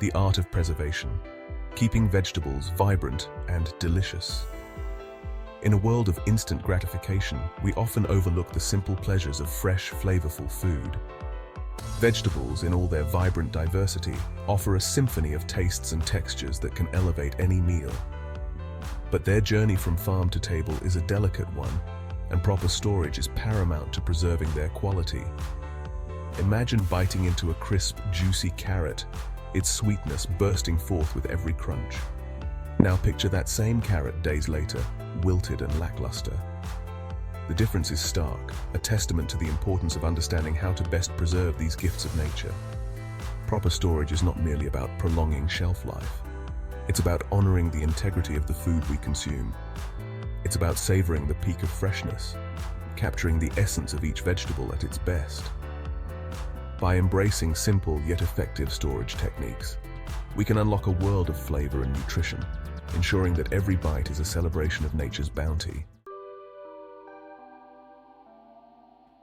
the art of preservation, keeping vegetables vibrant and delicious. In a world of instant gratification, we often overlook the simple pleasures of fresh, flavorful food. Vegetables, in all their vibrant diversity, offer a symphony of tastes and textures that can elevate any meal. But their journey from farm to table is a delicate one, and proper storage is paramount to preserving their quality. Imagine biting into a crisp, juicy carrot, its sweetness bursting forth with every crunch. Now picture that same carrot days later, wilted and lackluster. The difference is stark, a testament to the importance of understanding how to best preserve these gifts of nature. Proper storage is not merely about prolonging shelf life. It's about honoring the integrity of the food we consume. It's about savoring the peak of freshness, capturing the essence of each vegetable at its best. By embracing simple yet effective storage techniques, we can unlock a world of flavor and nutrition, ensuring that every bite is a celebration of nature's bounty.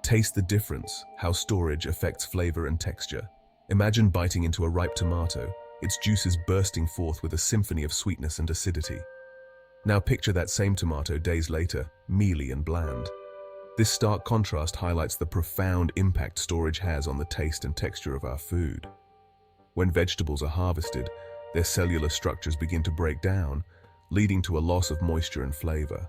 Taste the difference, how storage affects flavor and texture. Imagine biting into a ripe tomato, its juices bursting forth with a symphony of sweetness and acidity. Now picture that same tomato days later, mealy and bland. This stark contrast highlights the profound impact storage has on the taste and texture of our food. When vegetables are harvested, their cellular structures begin to break down, leading to a loss of moisture and flavor.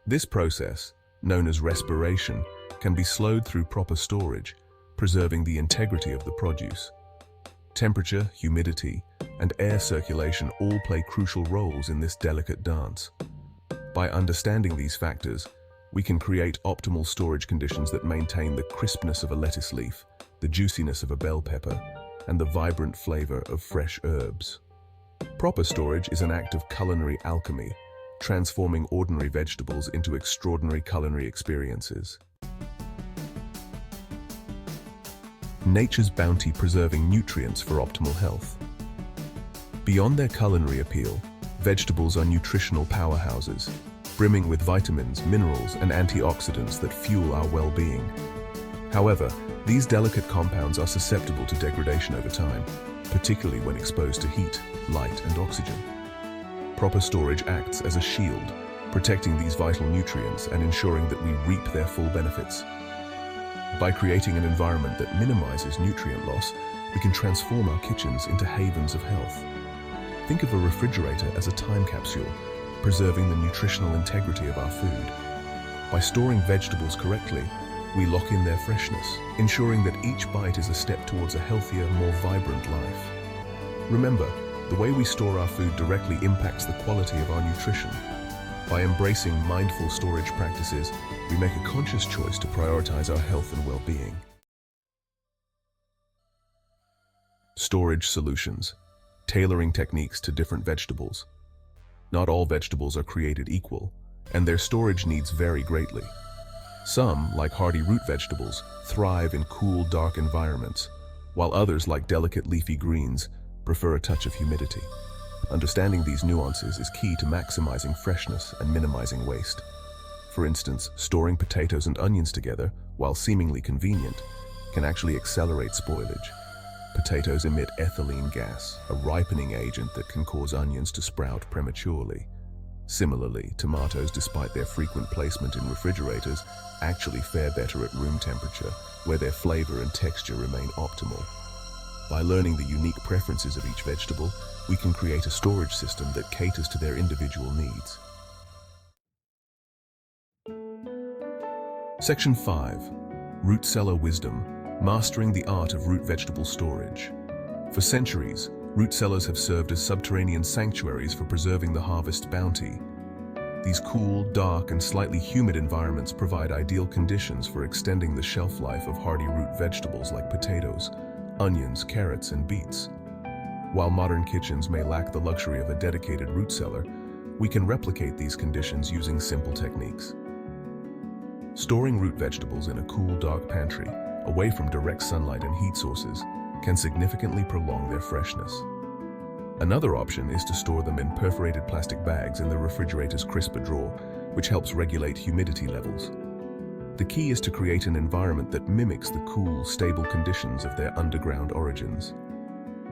This process, known as respiration, can be slowed through proper storage, preserving the integrity of the produce. Temperature, humidity, and air circulation all play crucial roles in this delicate dance. By understanding these factors, we can create optimal storage conditions that maintain the crispness of a lettuce leaf, the juiciness of a bell pepper, and the vibrant flavor of fresh herbs. Proper storage is an act of culinary alchemy, transforming ordinary vegetables into extraordinary culinary experiences. Nature's bounty preserving nutrients for optimal health. Beyond their culinary appeal, vegetables are nutritional powerhouses, brimming with vitamins, minerals, and antioxidants that fuel our well-being. However, these delicate compounds are susceptible to degradation over time, particularly when exposed to heat, light, and oxygen. Proper storage acts as a shield, protecting these vital nutrients and ensuring that we reap their full benefits. By creating an environment that minimizes nutrient loss, we can transform our kitchens into havens of health. Think of a refrigerator as a time capsule, preserving the nutritional integrity of our food. By storing vegetables correctly, we lock in their freshness, ensuring that each bite is a step towards a healthier, more vibrant life. Remember, the way we store our food directly impacts the quality of our nutrition. By embracing mindful storage practices, we make a conscious choice to prioritize our health and well-being. Storage solutions, tailoring techniques to different vegetables. Not all vegetables are created equal, and their storage needs vary greatly. Some, like hardy root vegetables, thrive in cool, dark environments, while others, like delicate leafy greens, prefer a touch of humidity. Understanding these nuances is key to maximizing freshness and minimizing waste. For instance, storing potatoes and onions together, while seemingly convenient, can actually accelerate spoilage. Potatoes emit ethylene gas, a ripening agent that can cause onions to sprout prematurely. Similarly, tomatoes, despite their frequent placement in refrigerators, actually fare better at room temperature, where their flavor and texture remain optimal. By learning the unique preferences of each vegetable, we can create a storage system that caters to their individual needs. Section 5. Root Cellar Wisdom, Mastering the Art of Root Vegetable Storage. For centuries, root cellars have served as subterranean sanctuaries for preserving the harvest bounty. These cool, dark, and slightly humid environments provide ideal conditions for extending the shelf life of hardy root vegetables like potatoes, onions, carrots, and beets. While modern kitchens may lack the luxury of a dedicated root cellar, we can replicate these conditions using simple techniques. Storing root vegetables in a cool, dark pantry, away from direct sunlight and heat sources, can significantly prolong their freshness. Another option is to store them in perforated plastic bags in the refrigerator's crisper drawer, which helps regulate humidity levels. The key is to create an environment that mimics the cool, stable conditions of their underground origins.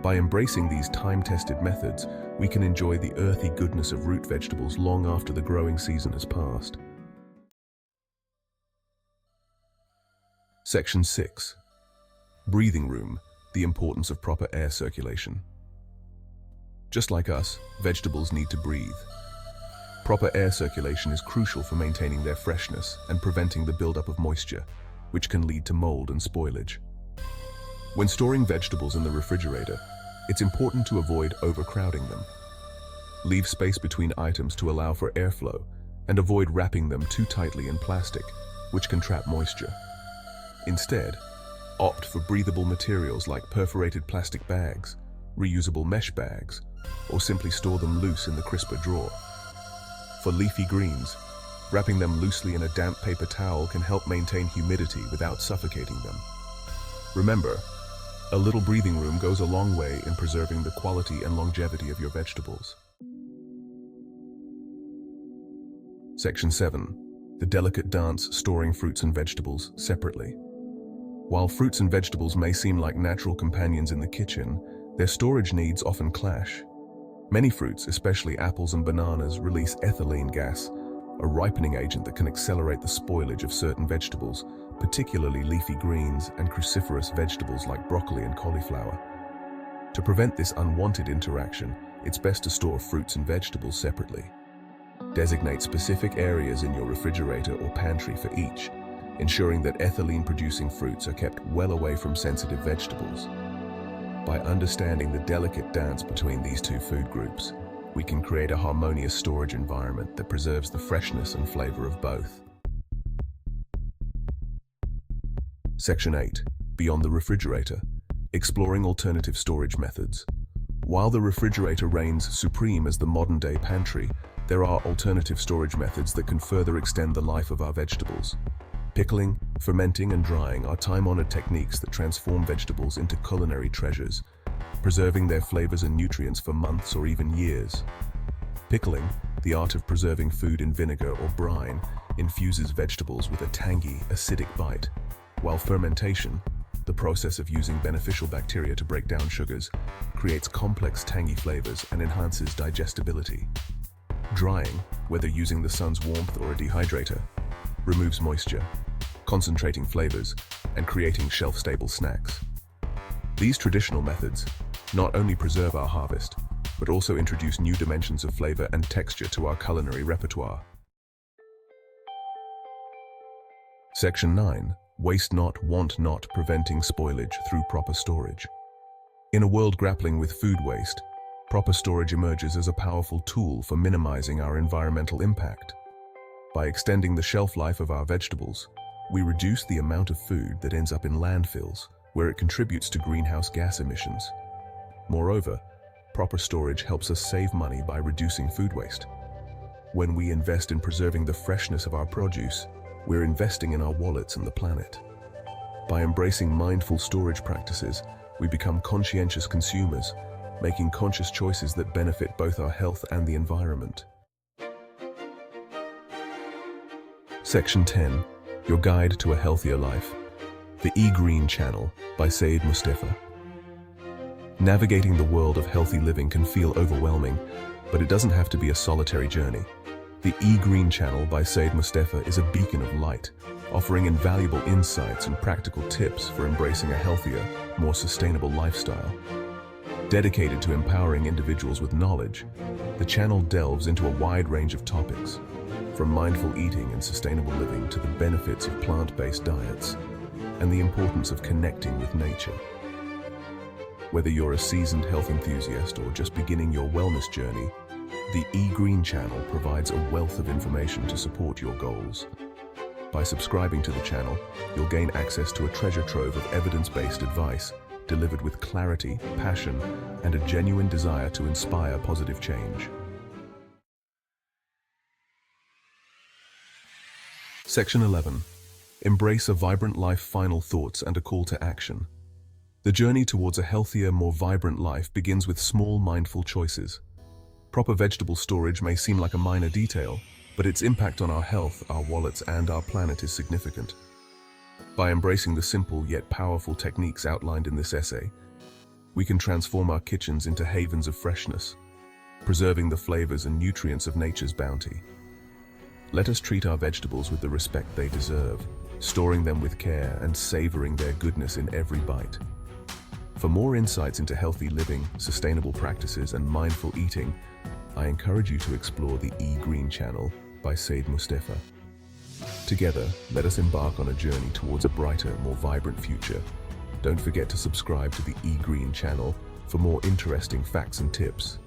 By embracing these time-tested methods, we can enjoy the earthy goodness of root vegetables long after the growing season has passed. Section 6. Breathing room, the importance of proper air circulation. Just like us, vegetables need to breathe. Proper air circulation is crucial for maintaining their freshness and preventing the buildup of moisture, which can lead to mold and spoilage. When storing vegetables in the refrigerator, it's important to avoid overcrowding them. Leave space between items to allow for airflow, and avoid wrapping them too tightly in plastic, which can trap moisture. Instead, opt for breathable materials like perforated plastic bags, reusable mesh bags, or simply store them loose in the crisper drawer. For leafy greens, wrapping them loosely in a damp paper towel can help maintain humidity without suffocating them. Remember, a little breathing room goes a long way in preserving the quality and longevity of your vegetables. Section 7. The delicate dance storing fruits and vegetables separately. While fruits and vegetables may seem like natural companions in the kitchen, their storage needs often clash. Many fruits, especially apples and bananas, release ethylene gas, a ripening agent that can accelerate the spoilage of certain vegetables, particularly leafy greens and cruciferous vegetables like broccoli and cauliflower. To prevent this unwanted interaction, it's best to store fruits and vegetables separately. Designate specific areas in your refrigerator or pantry for each, ensuring that ethylene-producing fruits are kept well away from sensitive vegetables. By understanding the delicate dance between these two food groups, we can create a harmonious storage environment that preserves the freshness and flavor of both. Section 8. Beyond the refrigerator. Exploring alternative storage methods. While the refrigerator reigns supreme as the modern-day pantry, there are alternative storage methods that can further extend the life of our vegetables. Pickling, fermenting, and drying are time-honored techniques that transform vegetables into culinary treasures, preserving their flavors and nutrients for months or even years. Pickling, the art of preserving food in vinegar or brine, infuses vegetables with a tangy, acidic bite, while fermentation, the process of using beneficial bacteria to break down sugars, creates complex tangy flavors and enhances digestibility. Drying, whether using the sun's warmth or a dehydrator, removes moisture, concentrating flavors, and creating shelf-stable snacks. These traditional methods not only preserve our harvest, but also introduce new dimensions of flavor and texture to our culinary repertoire. Section 9. Waste not, want not, preventing spoilage through proper storage. In a world grappling with food waste, proper storage emerges as a powerful tool for minimizing our environmental impact. By extending the shelf life of our vegetables, we reduce the amount of food that ends up in landfills, where it contributes to greenhouse gas emissions. Moreover, proper storage helps us save money by reducing food waste. When we invest in preserving the freshness of our produce, we're investing in our wallets and the planet. By embracing mindful storage practices, we become conscientious consumers, making conscious choices that benefit both our health and the environment. Section 10. Your Guide to a Healthier Life. The Green Channel by Said Mustafa. Navigating the world of healthy living can feel overwhelming, but it doesn't have to be a solitary journey. The Green Channel by Said Mustafa is a beacon of light, offering invaluable insights and practical tips for embracing a healthier, more sustainable lifestyle. Dedicated to empowering individuals with knowledge, the channel delves into a wide range of topics, from mindful eating and sustainable living to the benefits of plant-based diets and the importance of connecting with nature. Whether you're a seasoned health enthusiast or just beginning your wellness journey, the Green Channel provides a wealth of information to support your goals. By subscribing to the channel, you'll gain access to a treasure trove of evidence-based advice, delivered with clarity, passion, and a genuine desire to inspire positive change. Section 11. Embrace a vibrant life. Final thoughts and a call to action. The journey towards a healthier, more vibrant life begins with small, mindful choices. Proper vegetable storage may seem like a minor detail, but its impact on our health, our wallets, and our planet is significant. By embracing the simple yet powerful techniques outlined in this essay, we can transform our kitchens into havens of freshness, preserving the flavors and nutrients of nature's bounty. Let us treat our vegetables with the respect they deserve, storing them with care and savoring their goodness in every bite. For more insights into healthy living, sustainable practices, and mindful eating, I encourage you to explore the Green Channel by Said Mustafa. Together, let us embark on a journey towards a brighter, more vibrant future. Don't forget to subscribe to the Green Channel for more interesting facts and tips.